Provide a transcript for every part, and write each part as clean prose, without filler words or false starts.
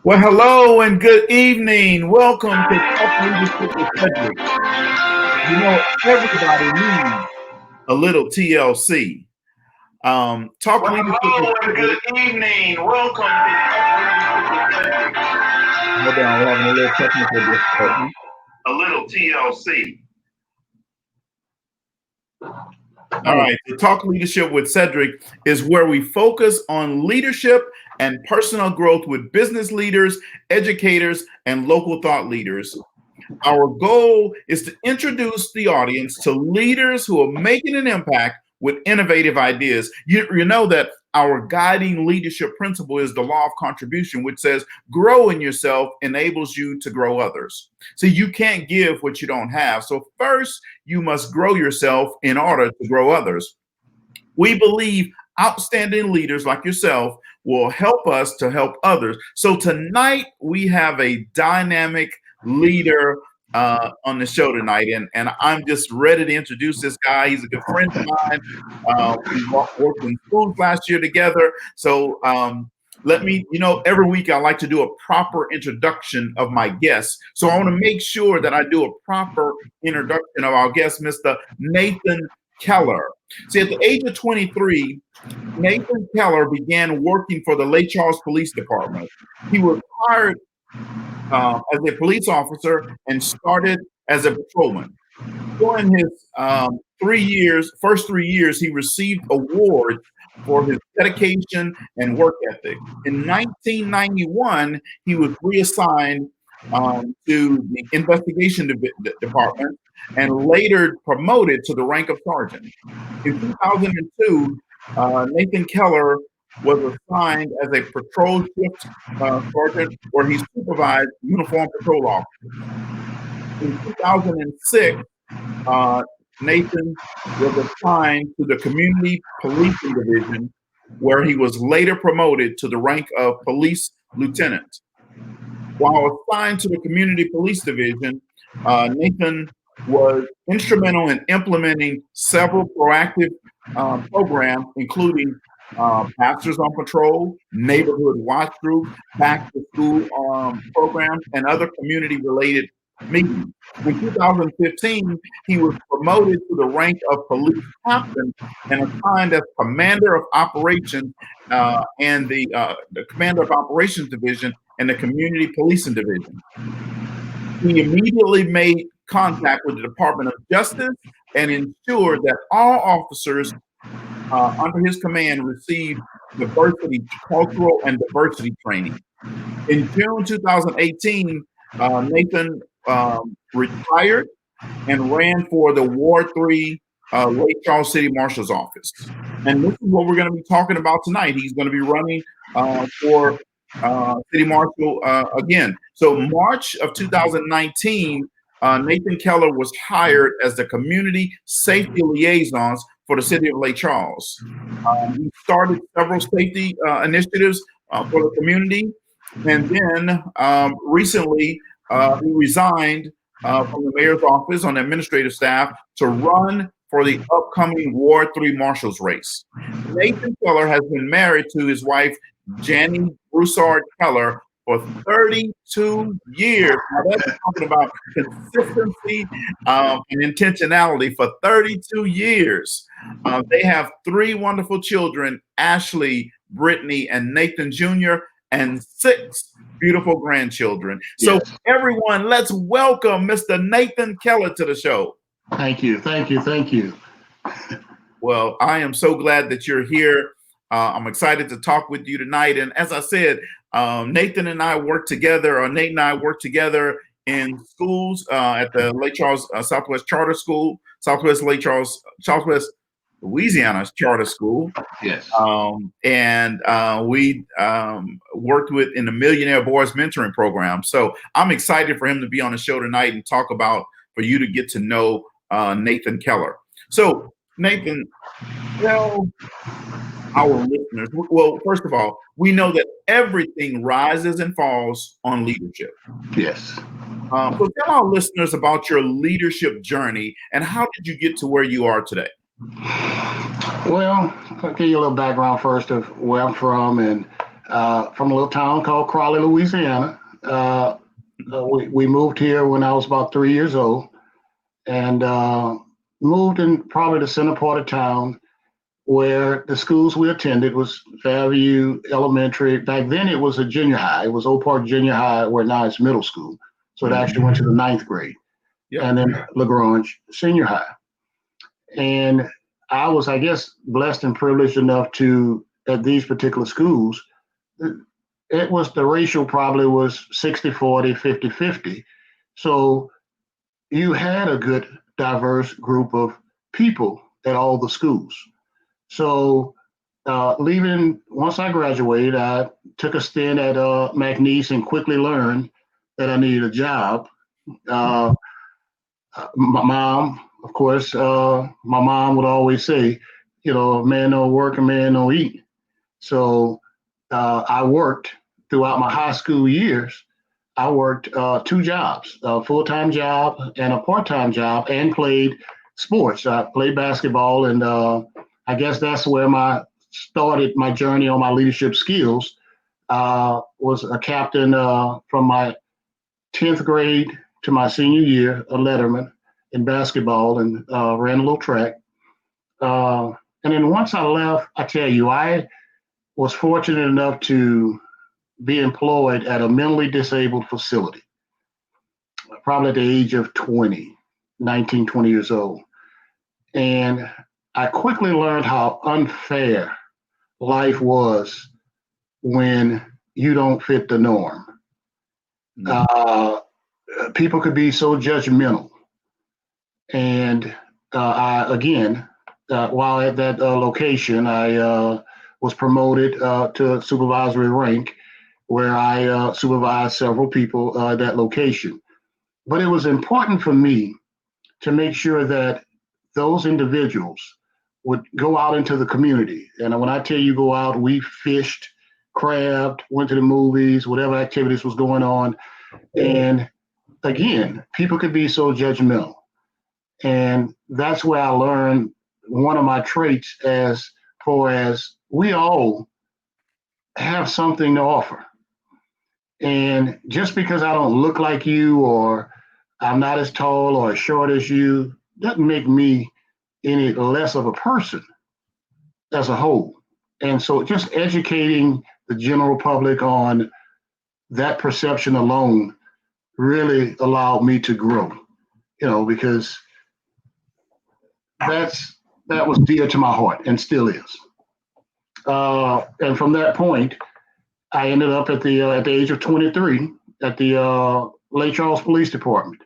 Well, hello and good evening. Welcome to Talk Leadership with Cedrick. You know, everybody needs a little TLC. Talk Well, Leadership with hello and Cedrick. good evening. Welcome to Talk Leadership with Cedrick. Hold on, we're having a little technical difficulty. A little TLC. All right, so Talk Leadership with Cedrick is where we focus on leadership and personal growth with business leaders, educators, and local thought leaders. Our goal is to introduce the audience to leaders who are making an impact with innovative ideas. You know that our guiding leadership principle is the law of contribution, which says growing yourself enables you to grow others. So you can't give what you don't have. So first, you must grow yourself in order to grow others. We believe outstanding leaders like yourself will help us to help others. So tonight we have a dynamic leader on the show tonight, and I'm just ready to introduce this guy. He's a good friend of mine. Worked in schools last year together. So let me, every week I like to do a proper introduction of my guests. So I want to make sure that I do a proper introduction of our guest, Mr. Nathan Keller. See, at the age of 23, Nathan Keller began working for the Lake Charles Police Department. He was hired as a police officer and started as a patrolman. During his first 3 years, he received awards for his dedication and work ethic. In 1991, he was reassigned to the investigation department and later promoted to the rank of sergeant. In 2002, Nathan Keller was assigned as a patrol shift sergeant where he supervised uniformed patrol officers. In 2006, Nathan was assigned to the Community Policing Division, where he was later promoted to the rank of police lieutenant. While assigned to the Community Police Division, Nathan was instrumental in implementing several proactive programs, including Pastors on Patrol, Neighborhood Watch Group, Back to School programs, and other community-related meetings. In 2015, he was promoted to the rank of police captain and assigned as commander of operations and the commander of operations division and the community policing division. He immediately made contact with the Department of Justice and ensured that all officers under his command received cultural and diversity training. In June 2018, Nathan retired and ran for the Ward 3 Lake Charles City Marshal's office. And this is what we're going to be talking about tonight. He's going to be running for City Marshal again. So March of 2019, Nathan Keller was hired as the community safety liaisons for the city of Lake Charles. He started several safety initiatives for the community. And then recently, he resigned from the mayor's office on the administrative staff to run for the upcoming Ward 3 Marshal's race. Nathan Keller has been married to his wife, Janny Broussard Keller, for 32 years. Now that's talking about consistency and intentionality for 32 years. They have three wonderful children, Ashley, Brittany, and Nathan Jr., and 6 beautiful grandchildren. So everyone, let's welcome Mr. Nathan Keller to the show. Thank you. Thank you. Thank you. Well, I am so glad that you're here. I'm excited to talk with you tonight. And as I said, Nate and I work together in schools at the Lake Charles Southwest Charter School, Southwest Louisiana Charter School. Yes. We worked in the Millionaire Boys Mentoring Program. So I'm excited for him to be on the show tonight and for you to get to know Nathan Keller. So Nathan, tell our listeners, well, first of all, we know that everything rises and falls on leadership. Yes. So tell our listeners about your leadership journey and how did you get to where you are today? Well, I'll give you a little background first of where I'm from. And from a little town called Crawley, Louisiana. We moved here when I was about 3 years old, and moved in probably the center part of town, where the schools we attended was Fairview Elementary. Back then it was a junior high. It was Oak Park Junior High, where now it's middle school. So it actually went to the ninth grade. Yep. And then LaGrange Senior High. And I was, I guess, blessed and privileged enough to, at these particular schools, it was the ratio probably was 60-40, 50-50. So you had a good diverse group of people at all the schools. So leaving, once I graduated, I took a stint at McNeese and quickly learned that I needed a job. My mom, of course, my mom would always say, a man don't work, a man don't eat. So I worked throughout my high school years. I worked two jobs, a full-time job and a part-time job, and played sports. I played basketball, and I guess that's where started my journey on my leadership skills. Was a captain from my 10th grade to my senior year, a letterman in basketball, and ran a little track. And then once I left, I tell you, I was fortunate enough to be employed at a mentally disabled facility, probably at the age of 19, 20 years old. And I quickly learned how unfair life was when you don't fit the norm. People could be so judgmental. And while at that location, I was promoted to a supervisory rank, where I supervised several people at that location. But it was important for me to make sure that those individuals would go out into the community. And when I tell you go out, we fished, crabbed, went to the movies, whatever activities was going on. And again, people could be so judgmental. And that's where I learned one of my traits, as far as we all have something to offer. And just because I don't look like you, or I'm not as tall or as short as you, doesn't make me any less of a person as a whole. And so just educating the general public on that perception alone really allowed me to grow, because that was dear to my heart and still is. And from that point, I ended up at the age of 23 at the Lake Charles Police Department.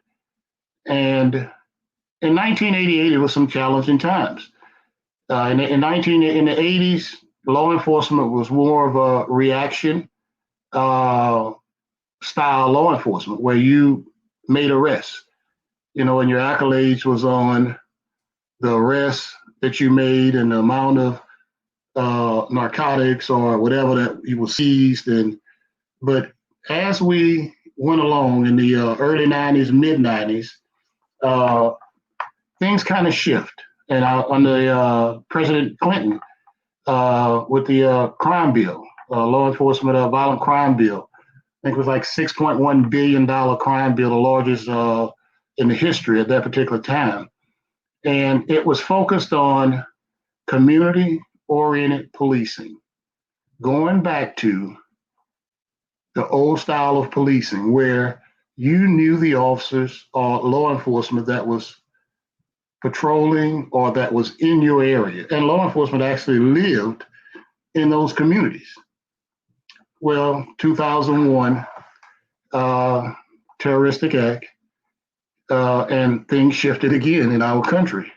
And in 1988, it was some challenging times. In the 80s, law enforcement was more of a reaction style law enforcement, where you made arrests, and your accolades was on the arrests that you made and the amount of narcotics or whatever that you were seized. But as we went along in the early 90s, mid 90s, things kind of shift. And under President Clinton, with the crime bill, law enforcement violent crime bill, I think it was like $6.1 billion crime bill, the largest in the history at that particular time. And it was focused on community-oriented policing, going back to the old style of policing, where you knew the officers or law enforcement that was patrolling or that was in your area. And law enforcement actually lived in those communities. Well, 2001, terroristic act, and things shifted again in our country.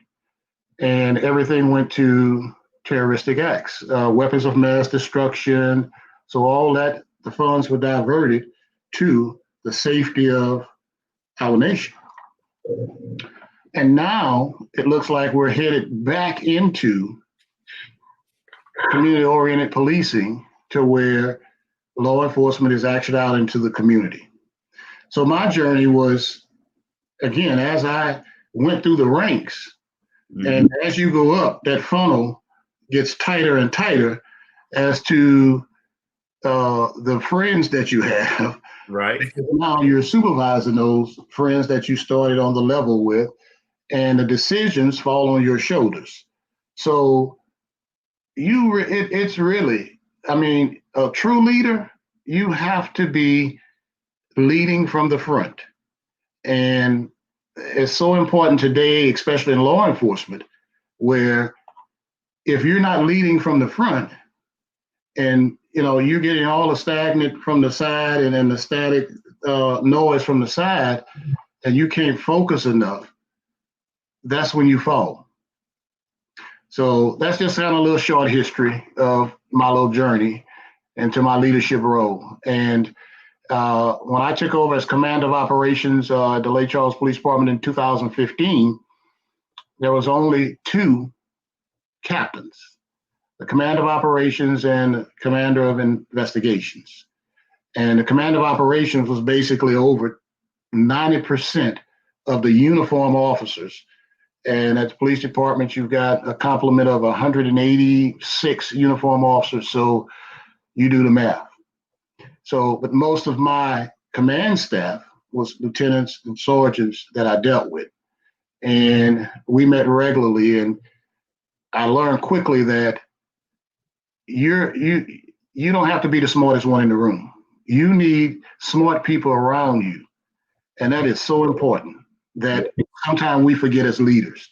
And everything went to terroristic acts, weapons of mass destruction. So all that, the funds were diverted to the safety of our nation. And now it looks like we're headed back into community-oriented policing, to where law enforcement is actually out into the community. So my journey was, again, as I went through the ranks, and as you go up, that funnel gets tighter and tighter as to the friends that you have, Right. because now you're supervising those friends that you started on the level with, and the decisions fall on your shoulders. So it's really, I mean, a true leader, you have to be leading from the front. And it's so important today, especially in law enforcement, where if you're not leading from the front and you're getting all the stagnant from the side and then the static noise from the side, and you can't focus enough, that's when you fall. So that's just kind of a little short history of my little journey into my leadership role. And when I took over as Commander of Operations at the Lake Charles Police Department in 2015, there was only two captains, the Commander of Operations and the Commander of Investigations. And the Commander of Operations was basically over 90% of the uniform officers. And at the police department, you've got a complement of 186 uniform officers. So you do the math. So, but most of my command staff was lieutenants and sergeants that I dealt with. And we met regularly, and I learned quickly that you don't have to be the smartest one in the room. You need smart people around you. And that is so important that sometimes we forget as leaders.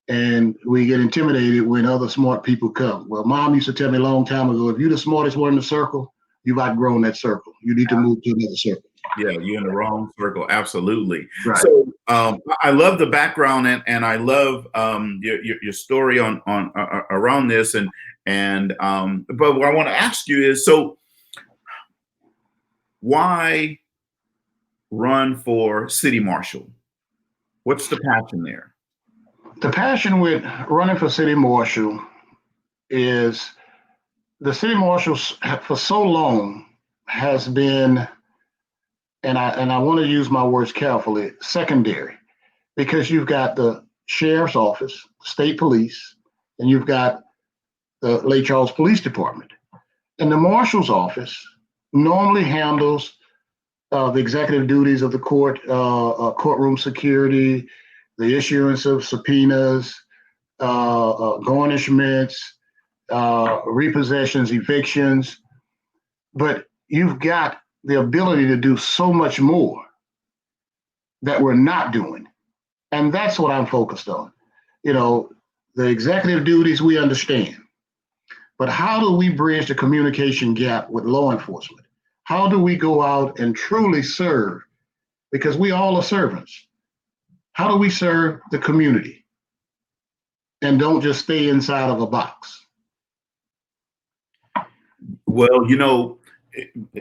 And we get intimidated when other smart people come. Well, Mom used to tell me a long time ago, if you're the smartest one in the circle, you've outgrown that circle. You need to move to another circle. Yeah, you're in the wrong circle. Absolutely. Right. So I love the background and I love your story on around this and but what I want to ask you is, so why run for city marshal? What's the passion there? The passion with running for city marshal is the city marshals for so long has been, and I want to use my words carefully, secondary, because you've got the sheriff's office, state police, and you've got the Lake Charles Police Department. And the marshal's office normally handles the executive duties of the court, courtroom security, the issuance of subpoenas, garnishments, repossessions, evictions. But you've got the ability to do so much more that we're not doing. And that's what I'm focused on. The executive duties we understand. But how do we bridge the communication gap with law enforcement? How do we go out and truly serve? Because we all are servants. How do we serve the community and don't just stay inside of a box? Well,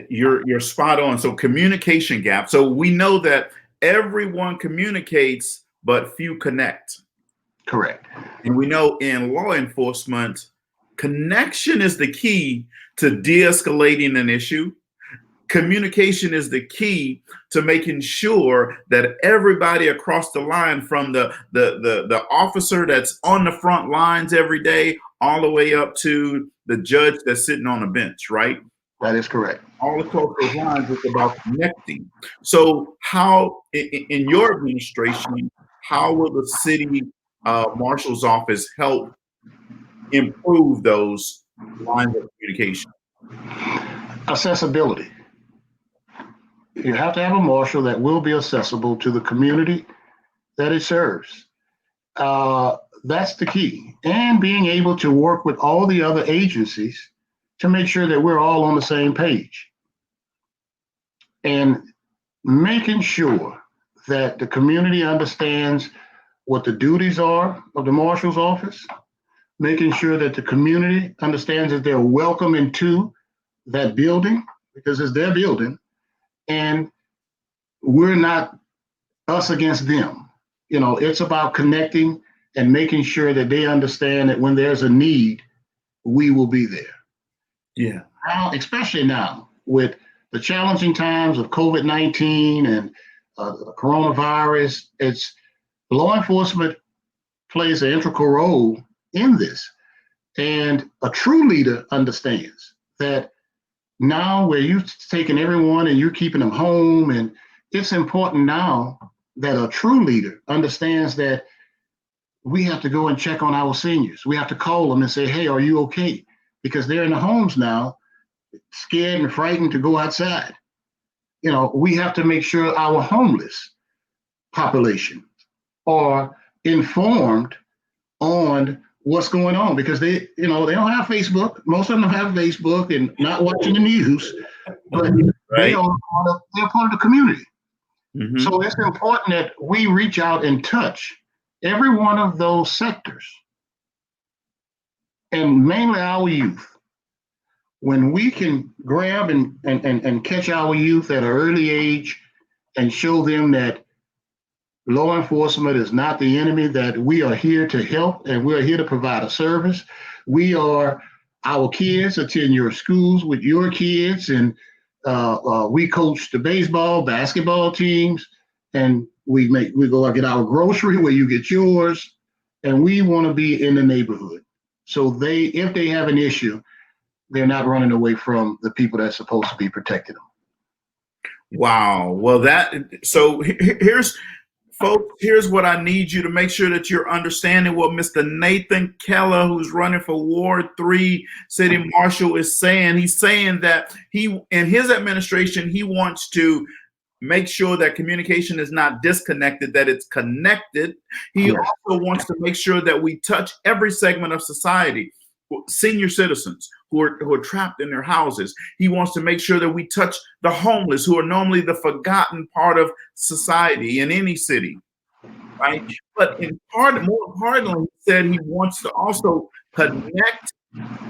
you're spot on. So communication gap. So we know that everyone communicates, but few connect. Correct. And we know in law enforcement, connection is the key to de-escalating an issue. Communication is the key to making sure that everybody across the line, from the officer that's on the front lines every day, all the way up to the judge that's sitting on a bench, right? That is correct. All across those lines, it's about connecting. So how, in your administration, how will the city marshal's office help improve those lines of communication? Accessibility. You have to have a marshal that will be accessible to the community that it serves. That's the key. And being able to work with all the other agencies to make sure that we're all on the same page. And making sure that the community understands what the duties are of the marshal's office, making sure that the community understands that they're welcome into that building because it's their building, and we're not us against them. It's about connecting and making sure that they understand that when there's a need, we will be there. Yeah. Now, especially now with the challenging times of COVID-19 and coronavirus, it's law enforcement plays an integral role in this. And a true leader understands that now where you're taking everyone and you're keeping them home, and it's important now that a true leader understands that we have to go and check on our seniors. We have to call them and say, hey, are you okay? Because they're in the homes now, scared and frightened to go outside. We have to make sure our homeless population are informed on what's going on, because they don't have Facebook. Most of them have Facebook and not watching the news, but Right. they're part of the community. Mhm. So it's important that we reach out and touch every one of those sectors, and mainly our youth. When we can grab and catch our youth at an early age and show them that law enforcement is not the enemy, that we are here to help and we're here to provide a service. Our kids attend your schools with your kids, and we coach the baseball, basketball teams, and we go out get our grocery where you get yours, and we want to be in the neighborhood. So if they have an issue, they're not running away from the people that's supposed to be protecting them. Wow. Well, here's what I need you to make sure that you're understanding what Mr. Nathan Keller, who's running for Ward 3 City Marshal, is saying. He's saying that in his administration, he wants to make sure that communication is not disconnected, that it's connected. He also wants to make sure that we touch every segment of society. Senior citizens who are trapped in their houses. He wants to make sure that we touch the homeless, who are normally the forgotten part of society in any city, right? But more importantly, he said he wants to also connect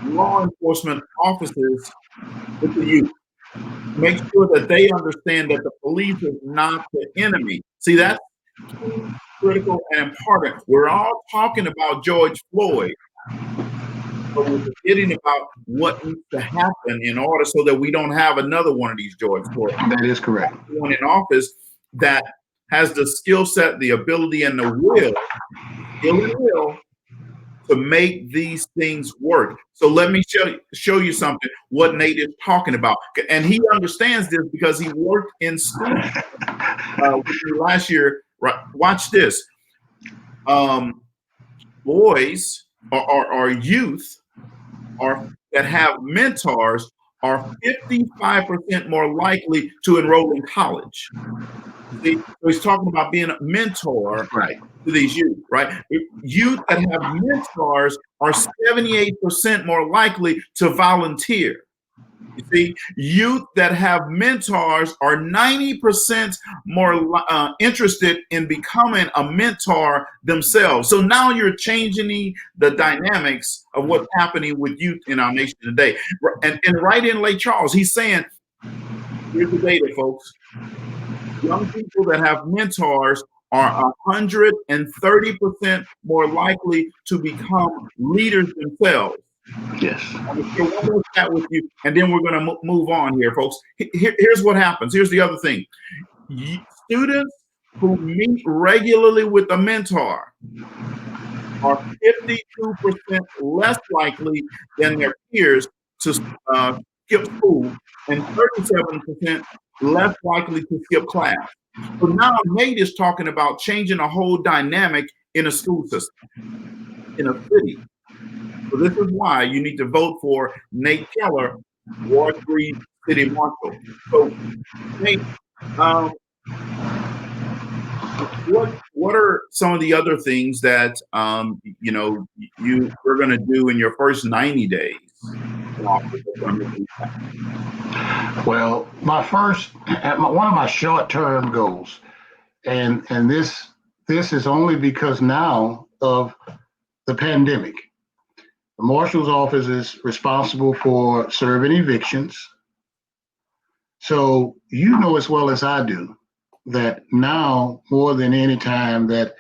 law enforcement officers with the youth. Make sure that they understand that the police is not the enemy. See, that's critical and important. We're all talking about George Floyd, but we're forgetting about what needs to happen in order so that we don't have another one of these George Floyd. That is correct. One in office that has the skill set, the ability, and the will to make these things work. So let me show you something, what Nate is talking about. And he understands this because he worked in school with me last year. Right, watch this. Boys or youth that have mentors are 55% more likely to enroll in college. See, so he's talking about being a mentor to these youth, right? Youth that have mentors are 78% more likely to volunteer. You see, youth that have mentors are 90% more interested in becoming a mentor themselves. So now you're changing the dynamics of what's happening with youth in our nation today. And right in Lake Charles, he's saying, here's the data, folks. Young people that have mentors are 130% more likely to become leaders themselves. Yes. I'm going to share one more chat with you, and then we're going to move on here, folks. Here's what happens. Here's the other thing. Students who meet regularly with a mentor are 52% less likely than their peers to skip school, and 37% less likely to skip class. So now Nate is talking about changing a whole dynamic in a school system, in a city. So this is why you need to vote for Nate Keller, Ward 3 City Marshal. So Nate, what are some of the other things that you're going to do in your first 90 days? Well, one of my short-term goals, and this is only because now of the pandemic. The marshal's office is responsible for serving evictions. So you know as well as I do that now more than any time that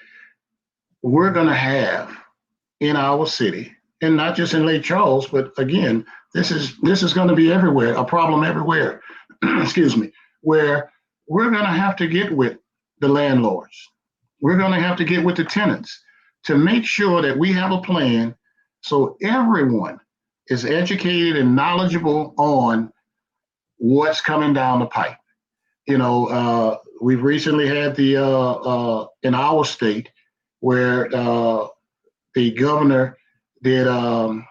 we're going to have in our city, and not just in Lake Charles, but again, this is going to be everywhere, a problem everywhere, excuse me, where we're going to have to get with the landlords. We're going to have to get with the tenants to make sure that we have a plan so everyone is educated and knowledgeable on what's coming down the pipe. We've recently had the in our state where the governor did a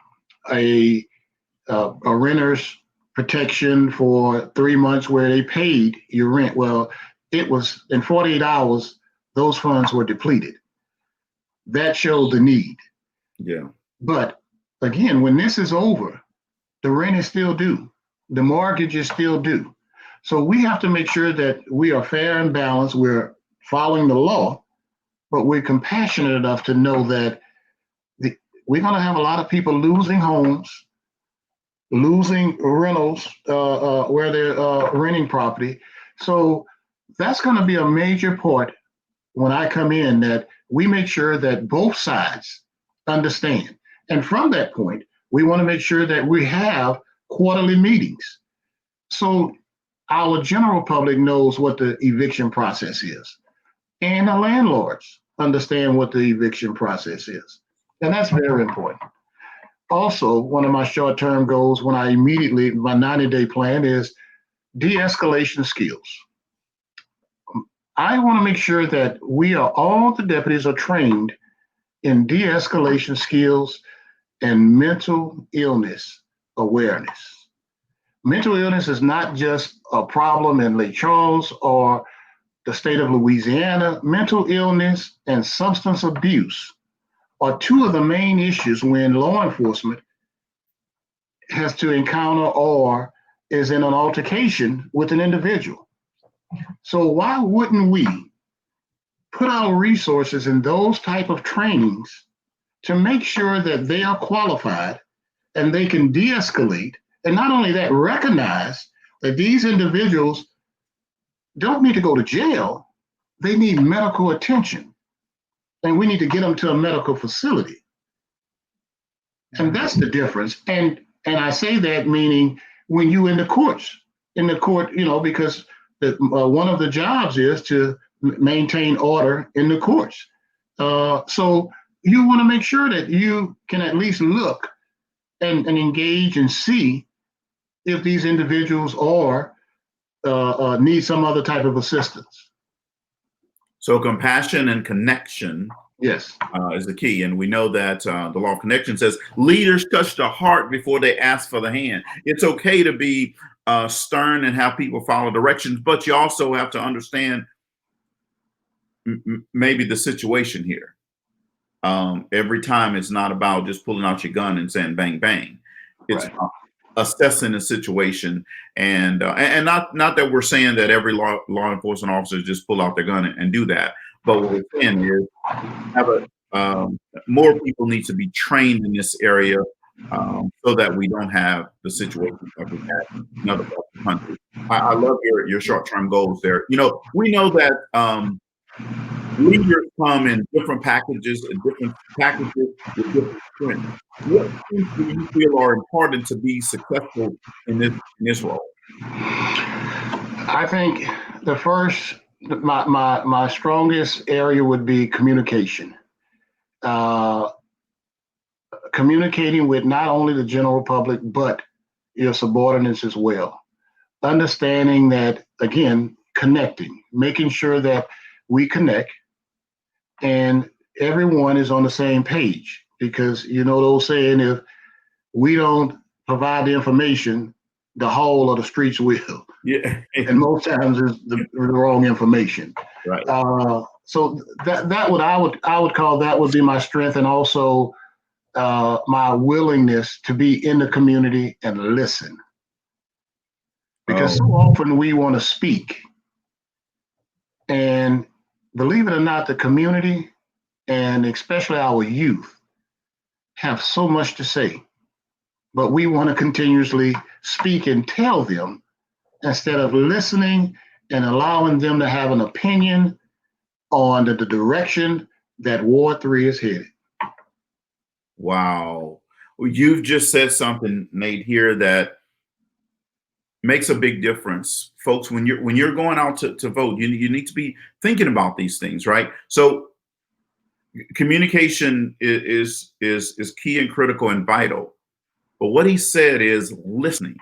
renter's protection for 3 months where they paid your rent. Well, it was in 48 hours, those funds were depleted. That showed the need. Yeah. But again, when this is over, the rent is still due. The mortgage is still due. So we have to make sure that we are fair and balanced. We're following the law, but we're compassionate enough to know that we're going to have a lot of people losing homes, losing rentals where they're renting property. So that's going to be a major part when I come in, that we make sure that both sides understand. And from that point, we want to make sure that we have quarterly meetings. So our general public knows what the eviction process is, and the landlords understand what the eviction process is. And that's very important. Also, one of my short-term goals my 90-day plan is de-escalation skills. I want to make sure that all the deputies are trained in de-escalation skills and mental illness awareness. Mental illness is not just a problem in Lake Charles or the state of Louisiana. Mental illness and substance abuse are two of the main issues when law enforcement has to encounter or is in an altercation with an individual. So why wouldn't we put our resources in those type of trainings to make sure that they are qualified and they can de-escalate, and not only that, recognize that these individuals don't need to go to jail, they need medical attention, and we need to get them to a medical facility. And that's the difference. And I say that meaning when you in the court, because one of the jobs is to maintain order in the courts. So you want to make sure that you can at least look and engage and see if these individuals need some other type of assistance. So compassion and connection, yes, is the key. And we know that the law of connection says leaders touch the heart before they ask for the hand. It's okay to be stern and have people follow directions, but you also have to understand maybe the situation here. Every time it's not about just pulling out your gun and saying bang bang. It's right. Assessing the situation, and not that we're saying that every law enforcement officer just pull out their gun and do that, but what we're saying is more people need to be trained in this area so that we don't have the situation that we had in other parts of the country. I love your short-term goals there. We know that leaders come in different packages with different strengths. What things do you feel are important to be successful in this role? I think the first, my strongest area would be communication. Communicating with not only the general public, but your subordinates as well. Understanding that, again, connecting, making sure that we connect and everyone is on the same page, because those saying, if we don't provide the information, the whole of the streets will. Yeah. And most times it's the wrong information. Right. So that what I would call, that would be my strength, and also my willingness to be in the community and listen. Because so often we want to speak, and believe it or not, the community, and especially our youth, have so much to say, but we want to continuously speak and tell them instead of listening and allowing them to have an opinion on the direction that Ward 3 is headed. Wow. Well, you've just said something, Nate, here that makes a big difference. Folks, when you're going out to vote, you need to be thinking about these things, right? So communication is key and critical and vital. But what he said is listening.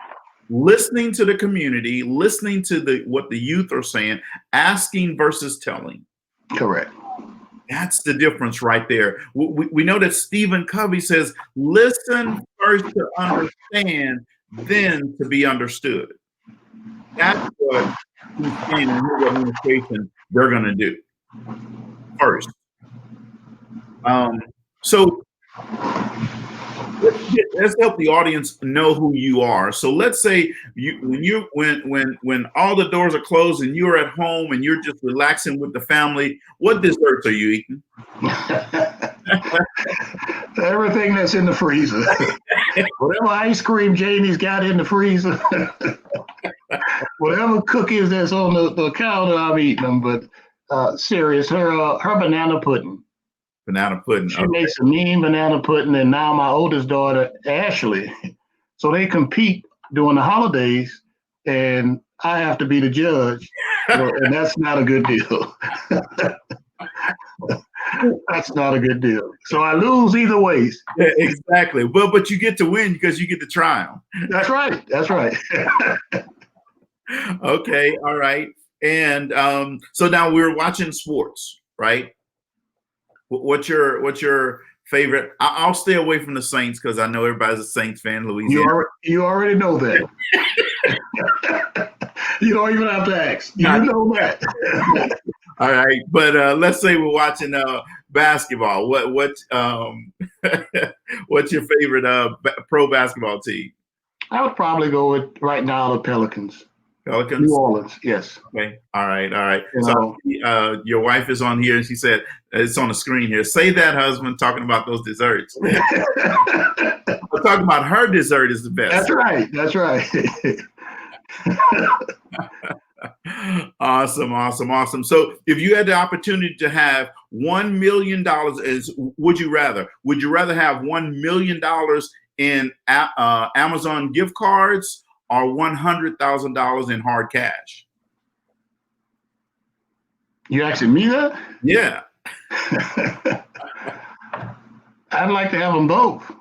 listening to the community, listening to what the youth are saying, asking versus telling. Correct. That's the difference right there. We know that Stephen Covey says, listen first to understand, then to be understood. That's what he's saying in his administration they're going to do first. So let's help the audience know who you are. So let's say when all the doors are closed and you're at home and you're just relaxing with the family, what desserts are you eating? Everything that's in the freezer. Whatever ice cream Jamie's got in the freezer. Whatever cookies that's on the counter, I'm eating them. But serious, her banana pudding. Banana pudding. She makes a mean banana pudding, and now my oldest daughter, Ashley. So they compete during the holidays, and I have to be the judge, and that's not a good deal. That's not a good deal. So I lose either ways. Yeah, exactly. Well, but you get to win because you get to try them. That's right. That's right. Okay. All right. And so now we're watching sports, right? What's your favorite? I'll stay away from the Saints because I know everybody's a Saints fan. Louisiana. You already know that. You don't even have to ask. You know that. All right, but let's say we're watching basketball. What's your favorite pro basketball team? I would probably go with right now the Pelicans. Pelicans? New Orleans, yes. Okay. All right. All right. You so your wife is on here and she said, it's on the screen here. Say that, husband, talking about those desserts. I'm talking about her dessert is the best. That's right. That's right. Awesome. So if you had the opportunity to have $1 million, would you rather have $1 million in Amazon gift cards or $100,000 in hard cash? You asking me that? Yeah. I'd like to have them both.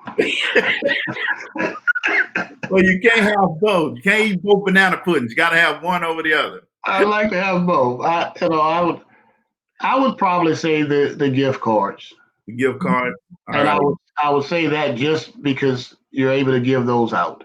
Well, you can't have both. You can't eat both banana puddings. You got to have one over the other. I'd like to have both. I would probably say the gift cards. The gift card. All and right. I would say that just because you're able to give those out.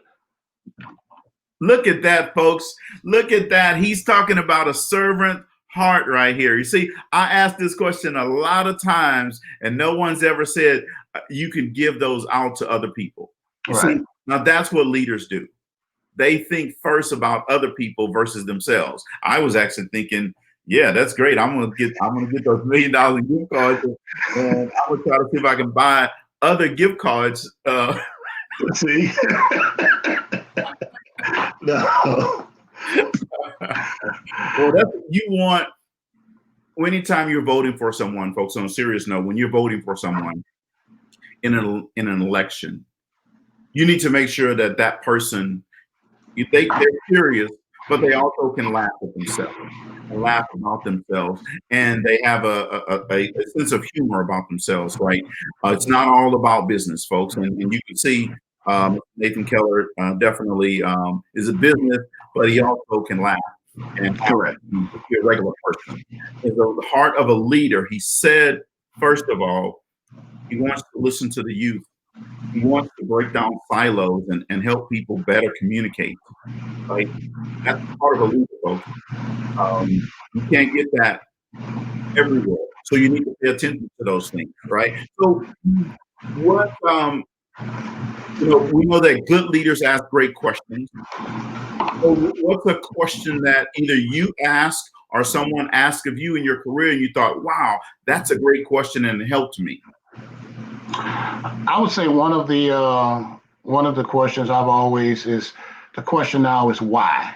Look at that, folks. Look at that. He's talking about a servant heart right here. You see, I asked this question a lot of times, and no one's ever said you can give those out to other people. You right. See, now that's what leaders do. They think first about other people versus themselves. I was actually thinking, yeah, that's great. I'm gonna get those $1 million in gift cards, and I'm gonna try to see if I can buy other gift cards. See. No. Well, that's what you want. Anytime you're voting for someone, folks, on a serious note, when you're voting for someone in an election, you need to make sure that person, they're serious, but they also can laugh at themselves, and laugh about themselves, and they have a sense of humor about themselves, right? It's not all about business, folks, and you can see Nathan Keller definitely is a business, but he also can laugh and be a regular person. And so the heart of a leader, he said, first of all, he wants to listen to the youth. He wants to break down silos and help people better communicate. Right? That's part of a leader, folks. You can't get that everywhere. So you need to pay attention to those things, right? So what we know that good leaders ask great questions. So what's a question that either you ask or someone asked of you in your career and you thought, wow, that's a great question and it helped me? I would say one of the questions I've always is the question now is why,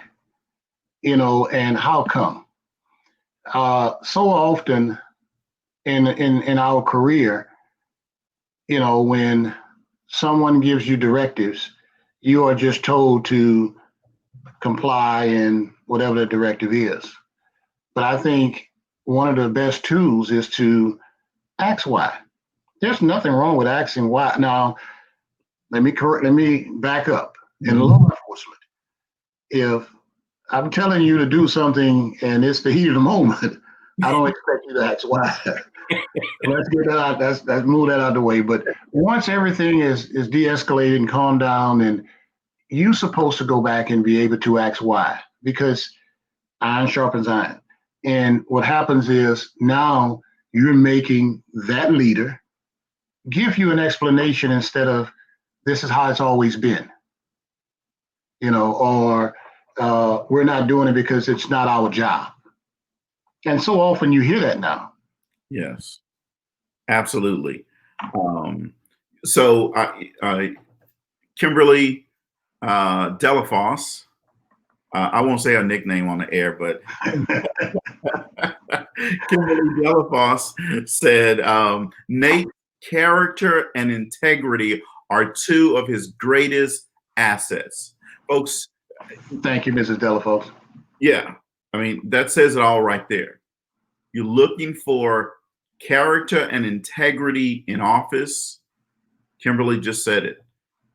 and how come. So often in our career, when someone gives you directives, you are just told to comply in whatever the directive is. But I think one of the best tools is to ask why. There's nothing wrong with asking why. Now, let me back up. In law enforcement, if I'm telling you to do something and it's the heat of the moment, I don't expect you to ask why. Let's get that out. Let's move that out of the way. But once everything is de-escalated and calmed down, and you're supposed to go back and be able to ask why, because iron sharpens iron. And what happens is now you're making that leader give you an explanation instead of this is how it's always been, or we're not doing it because it's not our job. And so often you hear that now. Yes, absolutely. So Kimberly Delafosse, I won't say her nickname on the air, but Kimberly Delafosse said, Nate's character and integrity are two of his greatest assets. Folks, thank you, Mrs. Delafosse. Yeah, I mean, that says it all right there. You're looking for character and integrity in office. Kimberly just said it.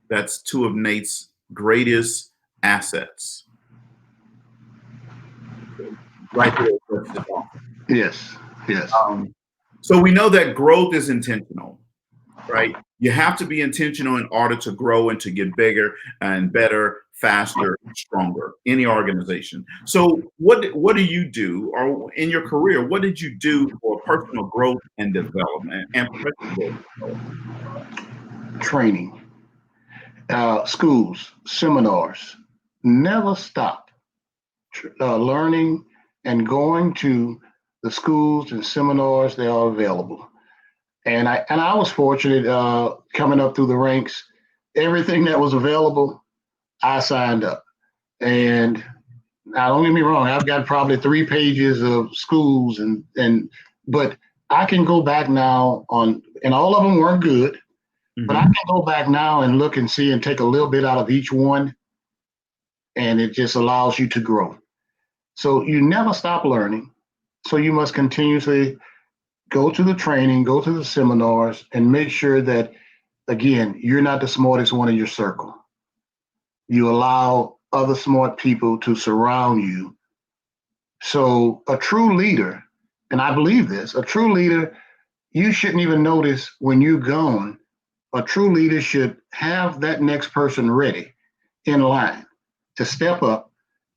That's two of Nate's greatest assets. Right there. Yes. So we know that growth is intentional, right? You have to be intentional in order to grow and to get bigger and better, faster, stronger. Any organization. So what do you do, or in your career, what did you do for personal growth and development and professional growth? Training, schools, seminars. Never stop learning and going to the schools and seminars. They are available. And I was fortunate coming up through the ranks. Everything that was available, I signed up. And now, don't get me wrong, I've got probably 3 pages of schools but I can go back now and all of them weren't good, but I can go back now and look and see and take a little bit out of each one, and it just allows you to grow. So you never stop learning. So you must continuously go to the training, go to the seminars, and make sure that, again, you're not the smartest one in your circle. You allow other smart people to surround you. So a true leader, and I believe this, a true leader, you shouldn't even notice when you're gone. A true leader should have that next person ready in line to step up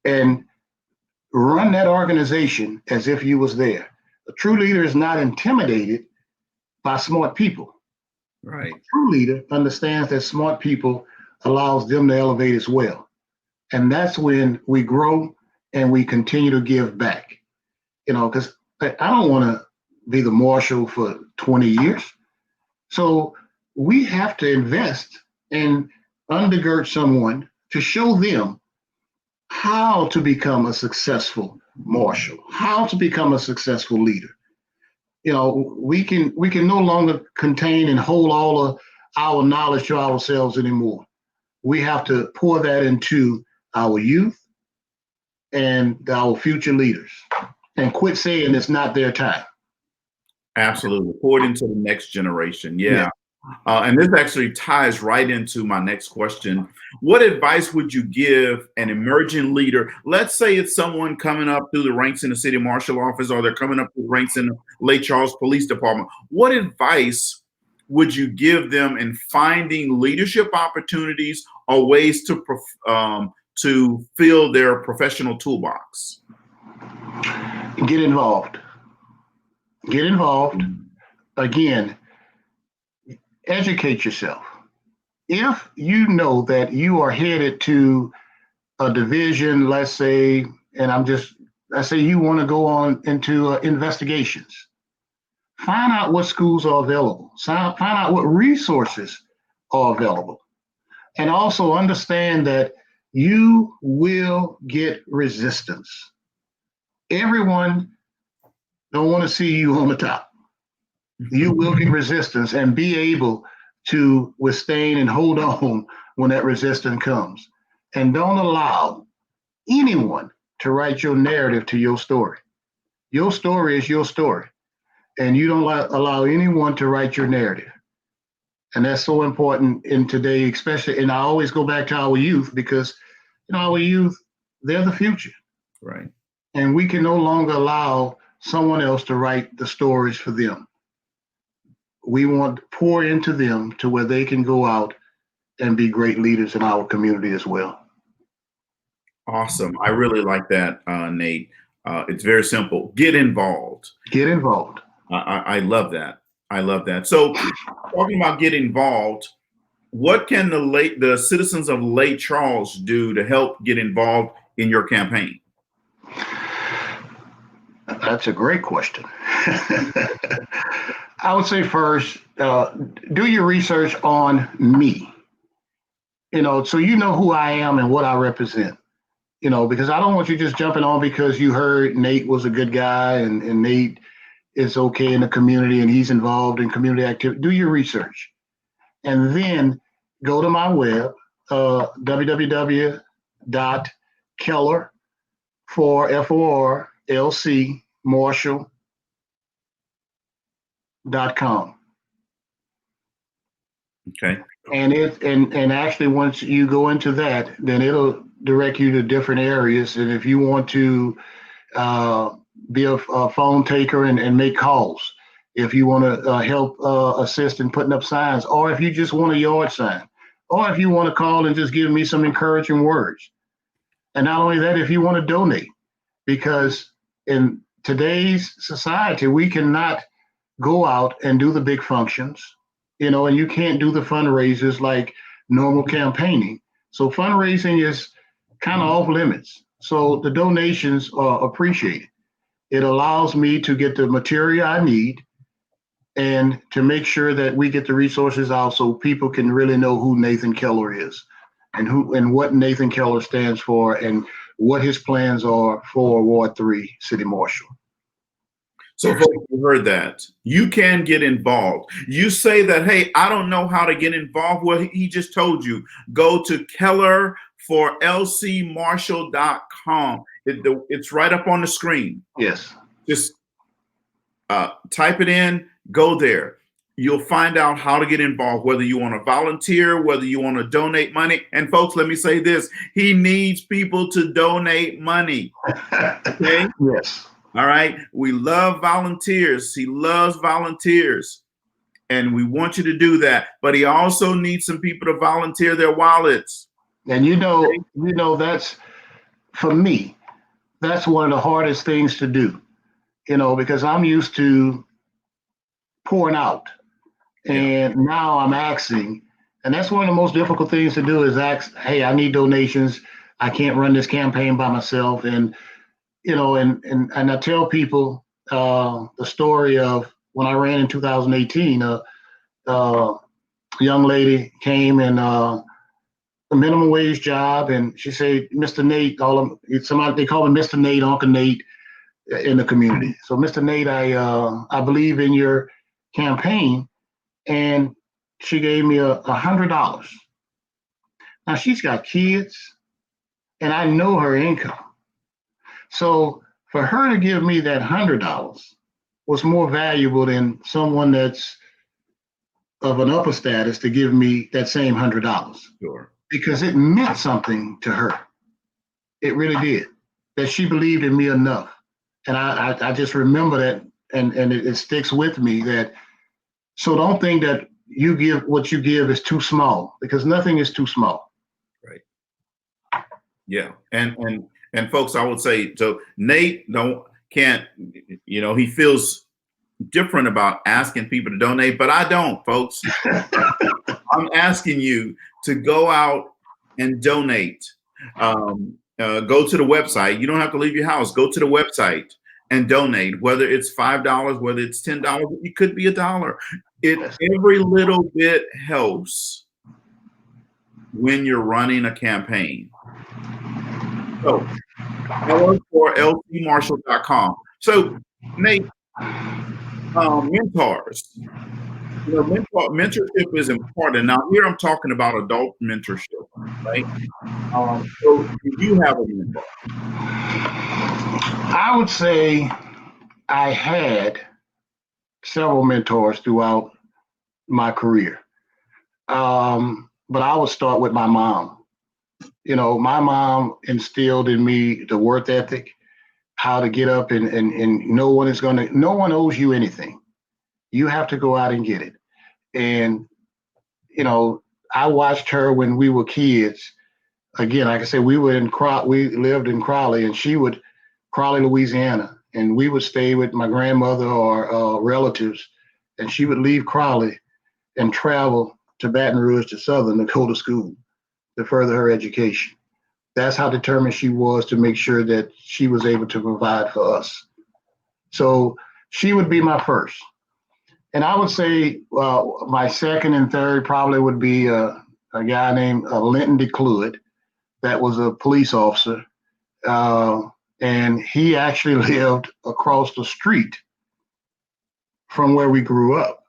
and run that organization as if you was there. A true leader is not intimidated by smart people. Right. A true leader understands that smart people allows them to elevate as well. And that's when we grow and we continue to give back. Because I don't want to be the marshal for 20 years. So we have to invest and undergird someone to show them how to become a successful marshal, how to become a successful leader. We can no longer contain and hold all of our knowledge to ourselves anymore. We have to pour that into our youth and our future leaders, and quit saying it's not their time. Absolutely. Pour it into the next generation. Yeah. And this actually ties right into my next question. What advice would you give an emerging leader? Let's say it's someone coming up through the ranks in the city marshal office, or they're coming up through the ranks in the Lake Charles Police Department. What advice would you give them in finding leadership opportunities or ways to fill their professional toolbox? Get involved. Get involved. Again, educate yourself. If you know that you are headed to a division, let's say you want to go on into investigations, find out what schools are available. Find out what resources are available. And also understand that you will get resistance. Everyone don't want to see you on the top. You will get resistance, and be able to withstand and hold on when that resistance comes. And don't allow anyone to write your narrative to your story. Your story is your story, and you don't allow anyone to write your narrative. And that's so important in today, especially, and I always go back to our youth, because our youth, They're the future. Right. And we can no longer allow someone else to write the stories for them. We want to pour into them to where they can go out and be great leaders in our community as well. Awesome. I really like that, Nate. It's very simple. Get involved. Get involved. I love that. I love that. So, talking about get involved, what can the citizens of Lake Charles do to help get involved in your campaign? That's a great question. I would say first, do your research on me. So you know who I am and what I represent. Because I don't want you just jumping on because you heard Nate was a good guy and Nate is okay in the community and he's involved in community activity. Do your research. And then go to my web, www.keller for FORLC Marshall.com. Okay. And actually once you go into that, then it'll direct you to different areas. And if you want to be a phone taker and make calls, if you want to help assist in putting up signs, or if you just want a yard sign, or if you want to call and just give me some encouraging words. And not only that, if you want to donate, because in today's society, we cannot go out and do the big functions, and you can't do the fundraisers like normal campaigning. So fundraising is kind of off limits. So the donations are appreciated. It allows me to get the material I need and to make sure that we get the resources out so people can really know who Nathan Keller is and what Nathan Keller stands for and what his plans are for Ward 3 City Marshal. So folks, you heard that. You can get involved. You say that, hey, I don't know how to get involved. Well, he just told you. Go to Keller for lcmarshall.com. It's right up on the screen. Yes. Just type it in, go there. You'll find out how to get involved, whether you want to volunteer, whether you want to donate money. And folks, let me say this. He needs people to donate money. Okay? Yes. All right. We love volunteers. He loves volunteers. And we want you to do that. But he also needs some people to volunteer their wallets. And that's, for me, that's one of the hardest things to do, because I'm used to pouring out. And now I'm asking. And that's one of the most difficult things to do is ask, hey, I need donations. I can't run this campaign by myself. And and I tell people the story of when I ran in 2018. A young lady came and a minimum wage job, and she said, "Mr. Nate," somebody they call him Mr. Nate, Uncle Nate in the community. So, Mr. Nate, I believe in your campaign, and she gave me $100. Now she's got kids, and I know her income. So for her to give me that $100 was more valuable than someone that's of an upper status to give me that same $100. Sure. Because it meant something to her. It really did. That she believed in me enough. And I just remember that and it sticks with me that, so don't think that what you give is too small, because nothing is too small. Right. Yeah. And folks, I would say, so Nate can't, he feels different about asking people to donate, but I don't, folks. I'm asking you to go out and donate. Go to the website. You don't have to leave your house. Go to the website and donate, whether it's $5, whether it's $10, it could be $1. Every little bit helps when you're running a campaign. So, for lcmarshall.com. So, Nate, mentors. Mentorship is important. Now, here I'm talking about adult mentorship, right? So, do you have a mentor? I would say I had several mentors throughout my career. But I would start with my mom. My mom instilled in me the work ethic, how to get up and no one owes you anything. You have to go out and get it. And, you know, I watched her when we were kids. Again, like I said, we lived in Crowley, and she would Crowley, Louisiana, and we would stay with my grandmother or relatives, and she would leave Crowley and travel to Baton Rouge to Southern to go to school to further her education. That's how determined she was to make sure that she was able to provide for us. So she would be my first. And I would say my second and third probably would be a guy named Linton DeCluid, that was a police officer. Uh, and he actually lived across the street from where we grew up.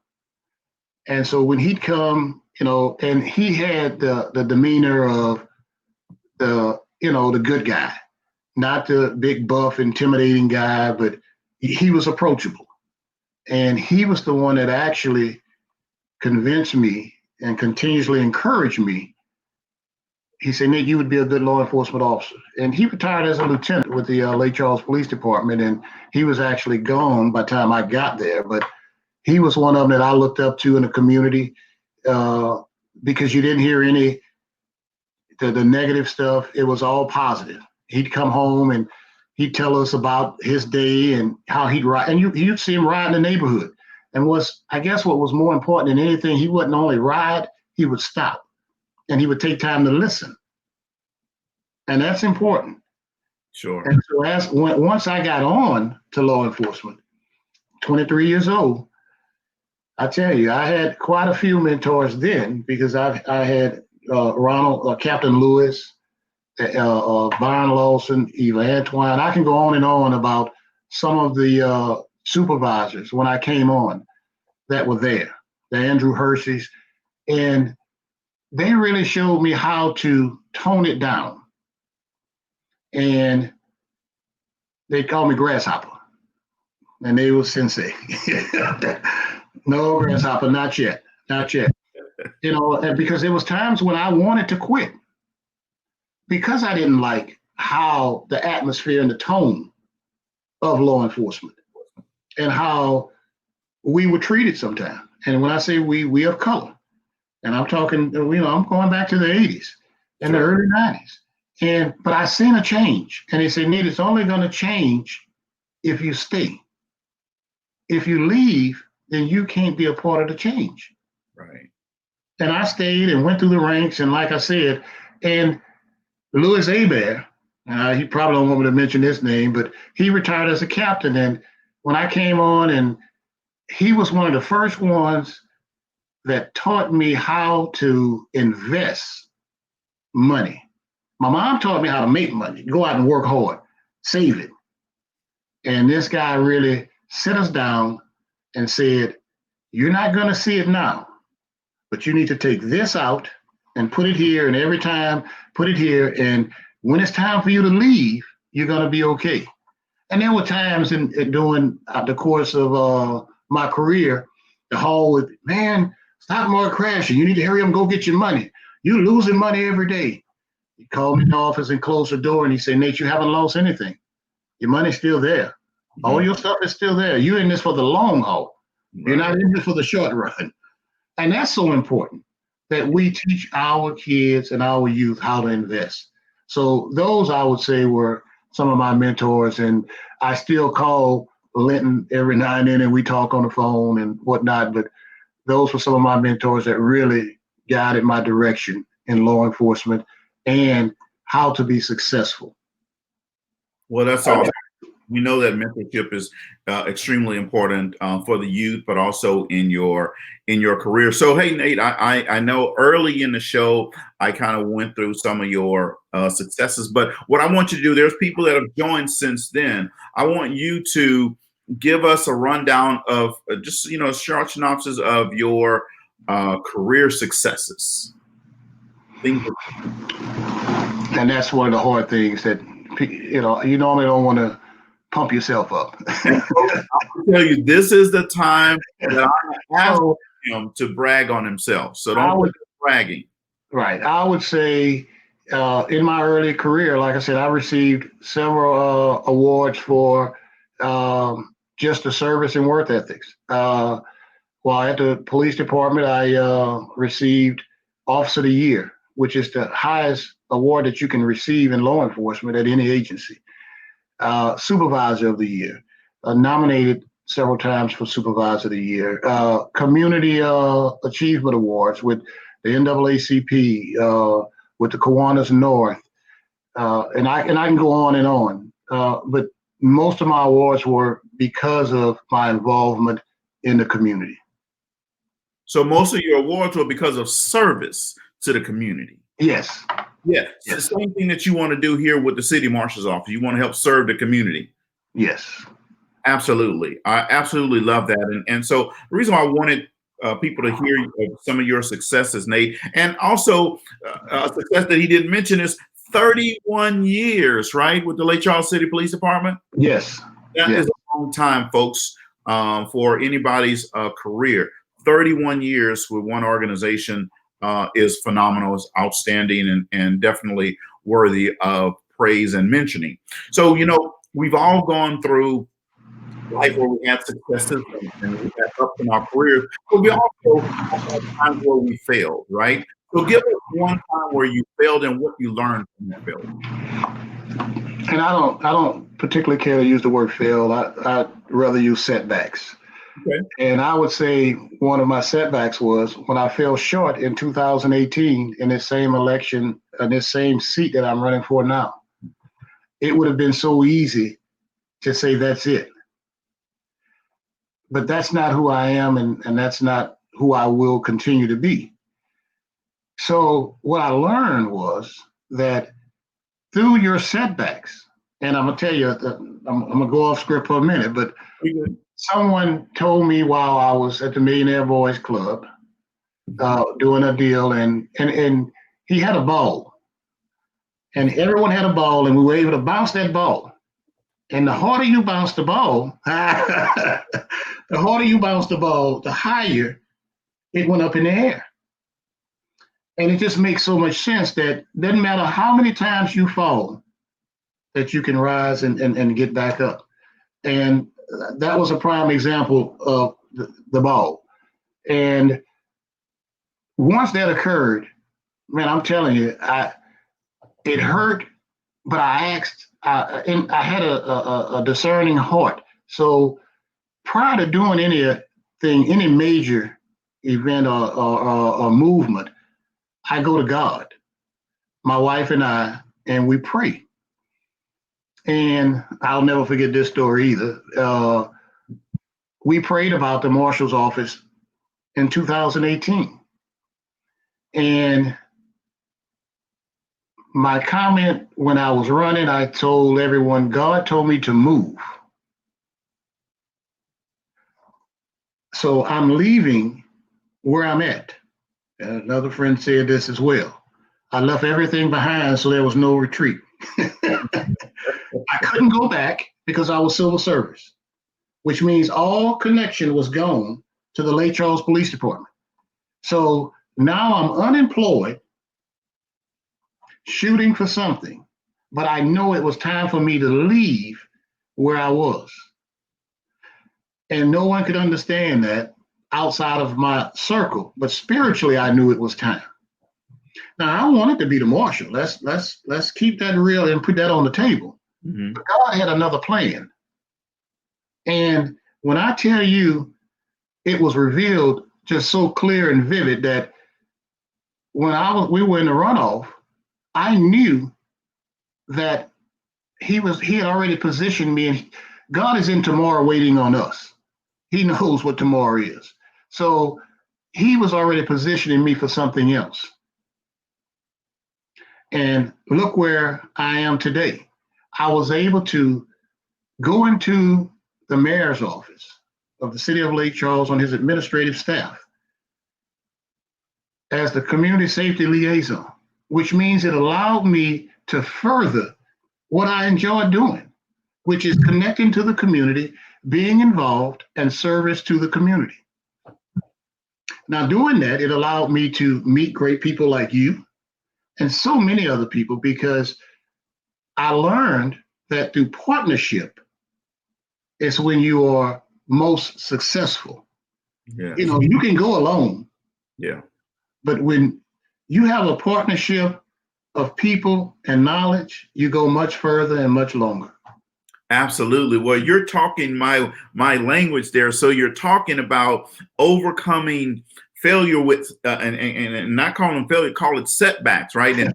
And so when he'd come, and he had the demeanor of the good guy, not the big buff, intimidating guy, but he was approachable. And he was the one that actually convinced me and continuously encouraged me. He said, Nate, you would be a good law enforcement officer. And he retired as a lieutenant with the Lake Charles Police Department. And he was actually gone by the time I got there. But he was one of them that I looked up to in the community because you didn't hear any the negative stuff. It was all positive. He'd come home and he'd tell us about his day and how he'd ride. And you'd see him ride in the neighborhood. And I guess what was more important than anything, he wouldn't only ride, he would stop. And he would take time to listen. And that's important. Sure. And so once I got on to law enforcement, 23 years old, I tell you, I had quite a few mentors then because I had Captain Lewis, Byron Lawson, Eva Antoine. I can go on and on about some of the supervisors when I came on that were there, the Andrew Hershey's. And they really showed me how to tone it down. And they called me Grasshopper. And they were sensei. No, Grasshopper, not yet. Not yet. And because there was times when I wanted to quit because I didn't like how the atmosphere and the tone of law enforcement and how we were treated sometimes. And when I say we of color, and I'm talking, I'm going back to the 80s and the early 90s. But I seen a change. And they said, Nate, it's only going to change if you stay. If you leave, then you can't be a part of the change. Right. And I stayed and went through the ranks. And like I said, and Louis Hebert, he probably don't want me to mention his name, but he retired as a captain. And when I came on, and he was one of the first ones that taught me how to invest money. My mom taught me how to make money, go out and work hard, save it. And this guy really set us down and said, you're not going to see it now, but you need to take this out and put it here, and every time put it here. And when it's time for you to leave, you're going to be okay. And there were times during the course of my career, the hall would, man, stock market crashing. You need to hurry up and go get your money. You're losing money every day. He called me in the office and closed the door, and he said, Nate, you haven't lost anything. Your money's still there. Mm-hmm. All your stuff is still there. You're in this for the long haul. Right. You're not in this for the short run. And that's so important that we teach our kids and our youth how to invest. So those, I would say, were some of my mentors. And I still call Linton every now and then, and we talk on the phone and whatnot. But those were some of my mentors that really guided my direction in law enforcement and how to be successful. Well, that's awesome. We know that mentorship is extremely important for the youth, but also in your career. So, hey, Nate, I know early in the show, I kind of went through some of your successes, but what I want you to do, there's people that have joined since then. I want you to give us a rundown of just, a short synopsis of your career successes. And that's one of the hard things that, you normally don't want to pump yourself up. I'll tell you, this is the time that I ask him to brag on himself. So don't be bragging. Right. I would say In my early career, like I said, I received several awards for just the service and work ethics. While at the police department, I received Officer of the Year, which is the highest award that you can receive in law enforcement at any agency. Supervisor of the Year, nominated several times for Supervisor of the Year. Community Achievement Awards with the NAACP, with the Kiwanis North, and I can go on and on. But most of my awards were because of my involvement in the community. So most of your awards were because of service to the community. Yes. Yeah, it's the same thing that you want to do here with the city marshal's office. You want to help serve the community. Yes. Absolutely. I absolutely love that. And so the reason why I wanted people to hear some of your successes, Nate, and also a success that he didn't mention is 31 years, right, with the Lake Charles City Police Department. Yes. That is a long time, folks, for anybody's career. 31 years with one organization is phenomenal, is outstanding, and definitely worthy of praise and mentioning. So, you know, we've all gone through life where we had successes and we had ups in our careers, but we also had times where we failed, right? So give us one time where you failed and what you learned from that failure. And I don't particularly care to use the word fail. I'd rather use setbacks. Okay. And I would say one of my setbacks was when I fell short in 2018 in this same election, in this same seat that I'm running for now. It would have been so easy to say that's it. But that's not who I am, and that's not who I will continue to be. So what I learned was that through your setbacks, and I'm gonna tell you, I'm gonna go off script for a minute, but someone told me while I was at the Millionaire Boys Club doing a deal, and he had a ball, and everyone had a ball, and we were able to bounce that ball. And the harder you bounce the ball, the higher it went up in the air. And it just makes so much sense that doesn't matter how many times you fall, that you can rise and get back up. And that was a prime example of the ball. And once that occurred, man, I'm telling you, it hurt, but I asked, and I had a discerning heart. So prior to doing anything, any major event or movement, I go to God, my wife and I, and we pray. And I'll never forget this story either. We prayed about the marshal's office in 2018. And my comment when I was running, I told everyone, God told me to move. So I'm leaving where I'm at. And another friend said this as well. I left everything behind, so there was no retreat. I couldn't go back because I was civil service, which means all connection was gone to the Lake Charles Police Department. So now I'm unemployed, shooting for something, but I know it was time for me to leave where I was. And no one could understand that outside of my circle, but spiritually I knew it was time. Now I wanted to be the marshal. Let's keep that real and put that on the table. Mm-hmm. But God had another plan. And when I tell you, it was revealed just so clear and vivid that when we were in the runoff, I knew that he had already positioned me, and God is in tomorrow waiting on us. He knows what tomorrow is. So he was already positioning me for something else. And look where I am today. I was able to go into the mayor's office of the city of Lake Charles on his administrative staff as the community safety liaison, which means it allowed me to further what I enjoy doing, which is connecting to the community, being involved, and service to the community. Now, doing that, it allowed me to meet great people like you and so many other people, because I learned that through partnership is when you are most successful. Yeah. You know, you can go alone, Yeah. but when you have a partnership of people and knowledge, you go much further and much longer. Absolutely. Well, you're talking my language there. So you're talking about overcoming failure with and not calling them failure, call it setbacks, right? And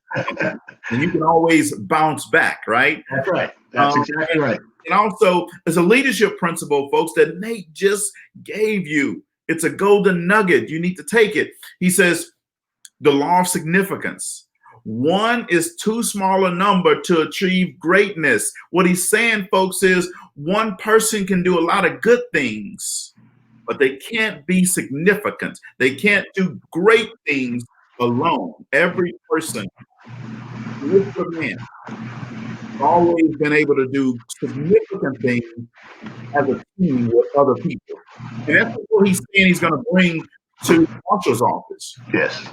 you can always bounce back, right? That's right. That's exactly right. And also, as a leadership principle, folks, that Nate just gave you, it's a golden nugget. You need to take it. He says, the law of significance. One is too small a number to achieve greatness. What he's saying, folks, is one person can do a lot of good things, but they can't be significant. They can't do great things alone. Every person, with the man, always been able to do significant things as a team with other people. And that's what he's saying he's going to bring to the marshal's office. Yes.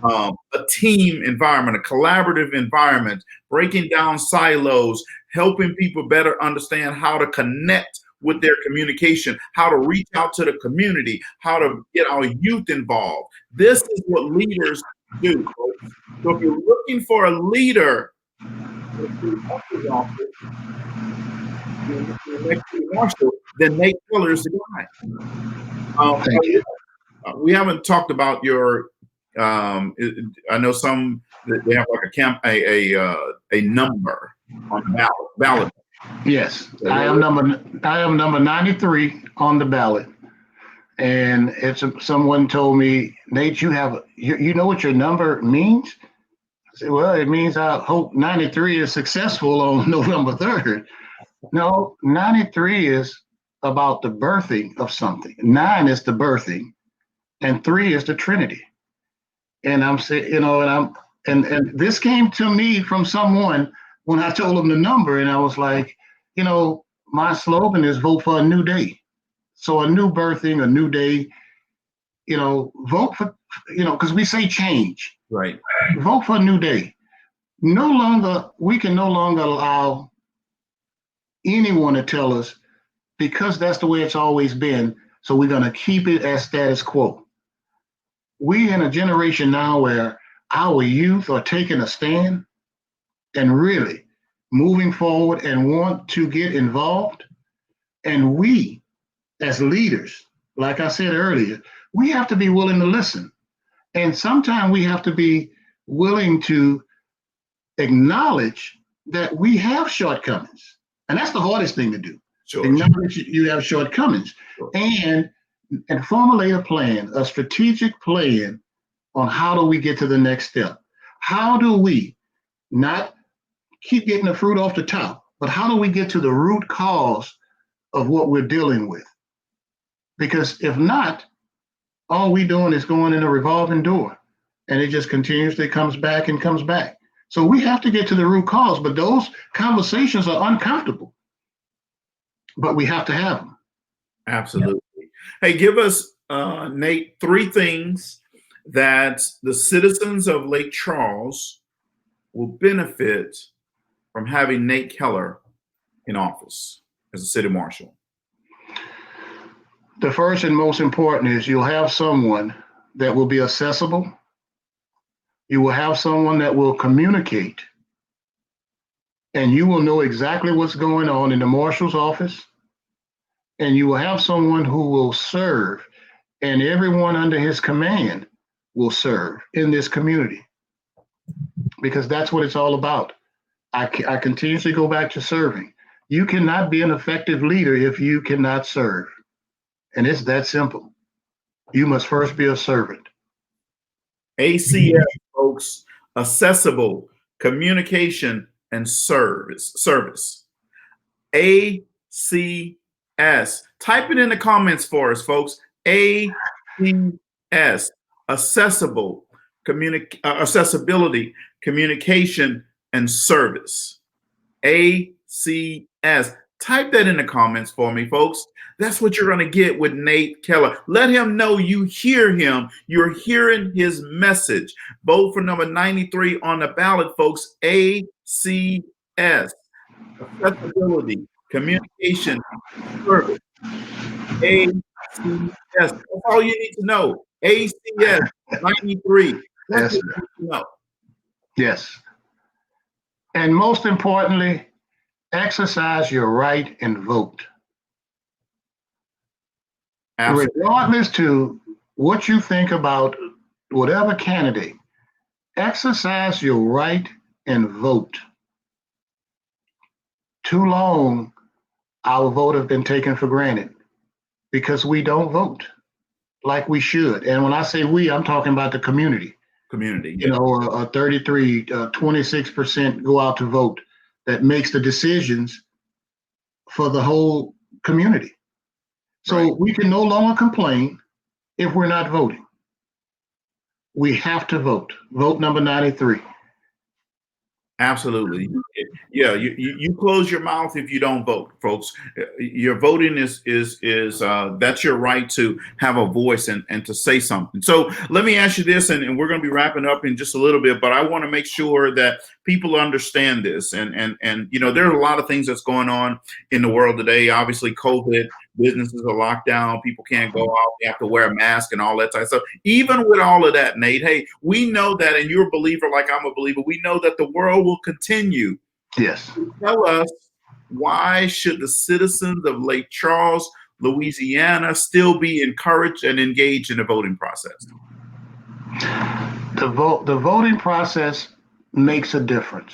A team environment, a collaborative environment, breaking down silos, helping people better understand how to connect with their communication, how to reach out to the community, how to get our youth involved. This is what leaders do, folks. So if you're looking for a leader in the marshal's office, next to the marshal, then Nate Keller is the guy. Thank you. We haven't talked about your. I know some they have like a number on the ballot. Yes, I am number 93 on the ballot, and someone told me, Nate, you know what your number means? I said, well, it means I hope 93 is successful on November 3rd. No, 93 is about the birthing of something. 9 is the birthing, and 3 is the Trinity. And I'm saying, and this came to me from someone when I told them the number, and I was like, my slogan is vote for a new day. So a new birthing, a new day, vote for, because we say change. Right. Vote for a new day. We can no longer allow anyone to tell us, because that's the way it's always been, so we're going to keep it as status quo. We in a generation now where our youth are taking a stand and really moving forward and want to get involved. And we, as leaders, like I said earlier, we have to be willing to listen. And sometimes we have to be willing to acknowledge that we have shortcomings. And that's the hardest thing to do. Sure. Acknowledge you have shortcomings. Sure. And formulate a strategic plan on how do we get to the next step. How do we not keep getting the fruit off the top, but how do we get to the root cause of what we're dealing with? Because if not, all we're doing is going in a revolving door, and it just continuously comes back and comes back. So we have to get to the root cause, but those conversations are uncomfortable, but we have to have them. Absolutely. Hey, give us, Nate, 3 things that the citizens of Lake Charles will benefit from having Nate Keller in office as a city marshal. The first and most important is you'll have someone that will be accessible. You will have someone that will communicate, and you will know exactly what's going on in the marshal's office. And you will have someone who will serve, and everyone under his command will serve in this community, because that's what it's all about. I continuously go back to serving. You cannot be an effective leader if you cannot serve. And it's that simple. You must first be a servant. ACS, folks, accessible, communication, and service. ACS. Type it in the comments for us, folks. ACS. Accessible, accessibility, communication, and service. ACS. Type that in the comments for me, folks. That's what you're going to get with Nate Keller. Let him know you hear him. You're hearing his message. Vote for number 93 on the ballot, folks. ACS. Accessibility, communication, service. ACS. That's all you need to know. ACS 93. That's Yes, what sir. you need to know. Yes. And most importantly, exercise your right and vote. Absolutely. Regardless to what you think about whatever candidate, exercise your right and vote. Too long, our vote has been taken for granted because we don't vote like we should. And when I say we, I'm talking about the community. Community. You know, 33, 26% go out to vote. That makes the decisions for the whole community. So Right. we can no longer complain if we're not voting. We have to vote. Vote number 93. Absolutely. Yeah, you close your mouth if you don't vote, folks. Your voting is that's your right to have a voice and to say something. So let me ask you this, and we're going to be wrapping up in just a little bit, but I want to make sure that people understand this. And you know, there are a lot of things that's going on in the world today. Obviously, COVID, businesses are locked down, people can't go out, they have to wear a mask and all that type of stuff. Even with all of that, Nate, hey, we know that, and you're a believer like I'm a believer, we know that the world will continue. Yes. Tell us, why should the citizens of Lake Charles, Louisiana, still be encouraged and engaged in the voting process? The voting process makes a difference.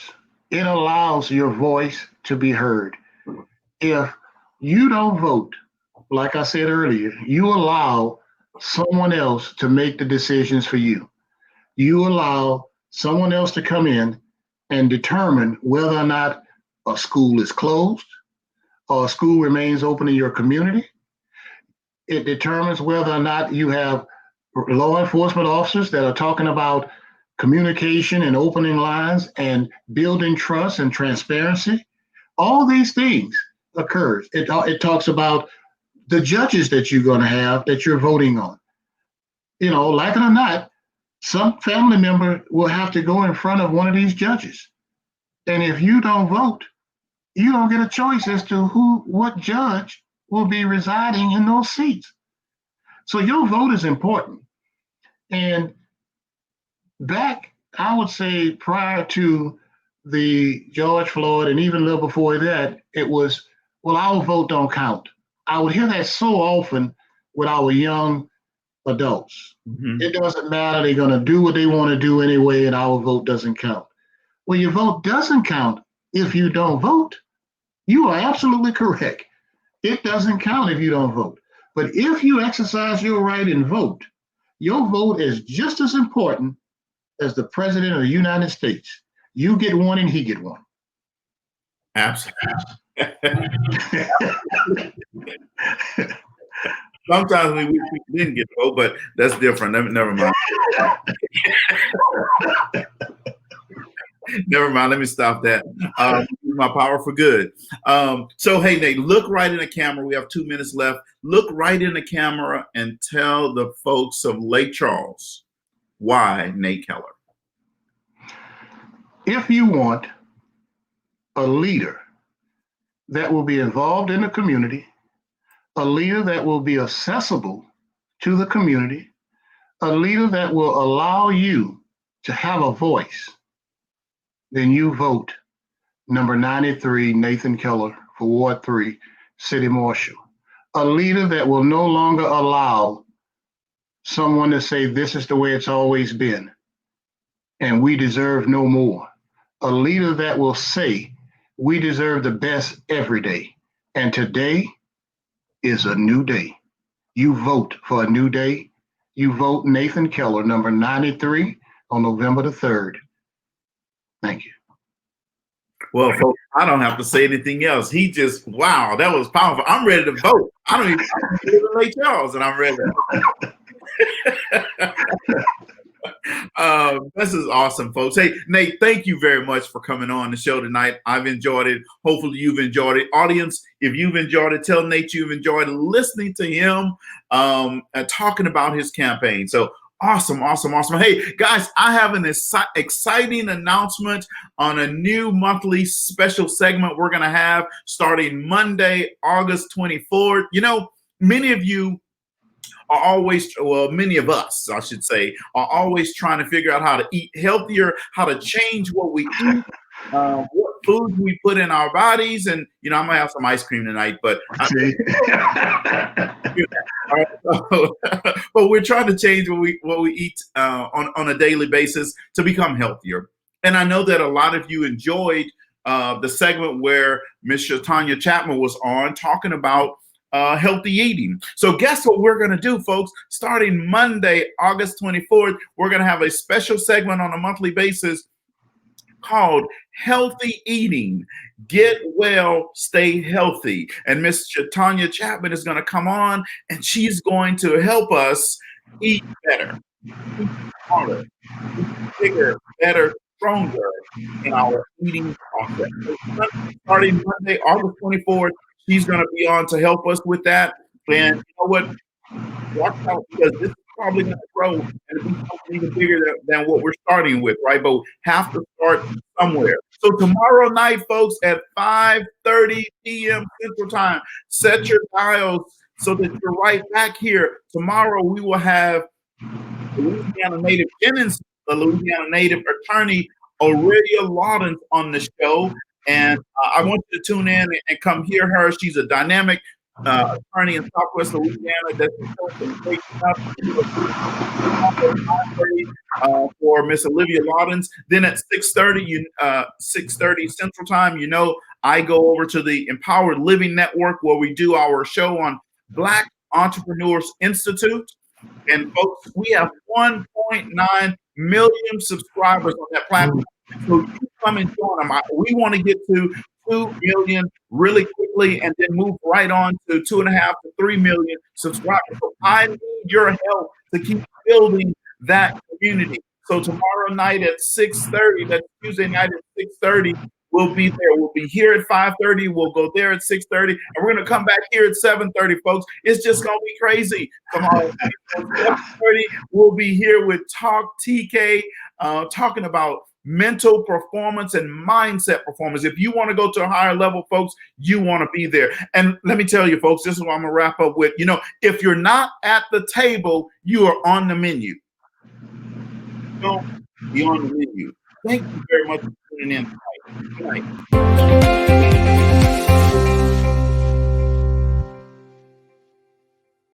It allows your voice to be heard. If you don't vote, like I said earlier, you allow someone else to make the decisions for you. You allow someone else to come in and determine whether or not a school is closed or a school remains open in your community. It determines whether or not you have law enforcement officers that are talking about communication and opening lines and building trust and transparency. All these things occurs. It talks about the judges that you're going to have that you're voting on. You know, like it or not, some family member will have to go in front of one of these judges. And if you don't vote, you don't get a choice as to what judge will be residing in those seats. So your vote is important. And back, I would say prior to the George Floyd and even a little before that, it was, well, our vote don't count. I would hear that so often with our young adults. Mm-hmm. It doesn't matter. They're going to do what they want to do anyway, and our vote doesn't count. Well, your vote doesn't count if you don't vote. You are absolutely correct. It doesn't count if you don't vote. But if you exercise your right and vote, your vote is just as important as the president of the United States. You get one and he get one. Absolutely. Sometimes we wish we didn't get vote, but that's different. Never mind. Never mind. Let me stop that. My power for good. So, hey, Nate, look right in the camera. We have 2 minutes left. Look right in the camera and tell the folks of Lake Charles why Nate Keller. If you want a leader that will be involved in the community, a leader that will be accessible to the community, a leader that will allow you to have a voice, then you vote number 93, Nathan Keller for Ward 3, City Marshal. A leader that will no longer allow someone to say this is the way it's always been and we deserve no more. A leader that will say we deserve the best every day. And today is a new day. You vote for a new day. You vote Nathan Keller, number 93, on November the 3rd. Thank you. Well, folks, I don't have to say anything else. He just, wow, that was powerful. I'm ready to vote. I don't even live in Lake Charles, and I'm ready. This is awesome, folks. Hey, Nate, thank you very much for coming on the show tonight. I've enjoyed it. Hopefully you've enjoyed it. Audience, if you've enjoyed it, tell Nate you've enjoyed listening to him and talking about his campaign. So awesome. Hey, guys, I have an exciting announcement on a new monthly special segment we're going to have starting Monday, August 24th. You know, many of you are always, well, many of us, I should say, are always trying to figure out how to eat healthier, how to change what we eat, what foods we put in our bodies. And, you know, I'm going to have some ice cream tonight, but but we're trying to change what we eat on a daily basis to become healthier. And I know that a lot of you enjoyed the segment where Miss Tanya Chapman was on talking about healthy eating. So guess what we're going to do, folks? Starting Monday, August 24th, we're going to have a special segment on a monthly basis called Healthy Eating. Get well, stay healthy. And Miss Tanya Chapman is going to come on and she's going to help us eat better, eat smarter, eat bigger, better, stronger in our eating process. So starting Monday, August 24th, she's going to be on to help us with that. And you know what? Watch out, because this is probably going to grow and be something even bigger than what we're starting with, right? But we have to start somewhere. So tomorrow night, folks, at 5:30 p.m. Central Time, set your dials so that you're right back here. Tomorrow we will have Louisiana native Jennings, the Louisiana native attorney, Aurelia Lawrence on the show. And I want you to tune in and come hear her. She's a dynamic attorney in Southwest Louisiana that's doing great stuff for Miss Olivia Lawrence. Then at 6:30, 6:30 Central Time, you know, I go over to the Empowered Living Network where we do our show on Black Entrepreneurs Institute. And folks, we have 1.9 million subscribers on that platform. So you come and join them. We want to get to 2 million really quickly and then move right on to 2.5 to 3 million subscribers. So I need your help to keep building that community. So tomorrow night at 6:30, that's Tuesday night at 6:30, we'll be there. We'll be here at 5:30. We'll go there at 6:30, and we're going to come back here at 7:30, folks. It's just going to be crazy. Tomorrow night at 7:30, we'll be here with Talk TK, talking about mental performance and mindset performance. If you want to go to a higher level, folks, you want to be there. And let me tell you, folks, this is what I'm going to wrap up with. You know, if you're not at the table, you are on the menu. Don't be on the menu. Thank you very much for tuning in tonight. Good night.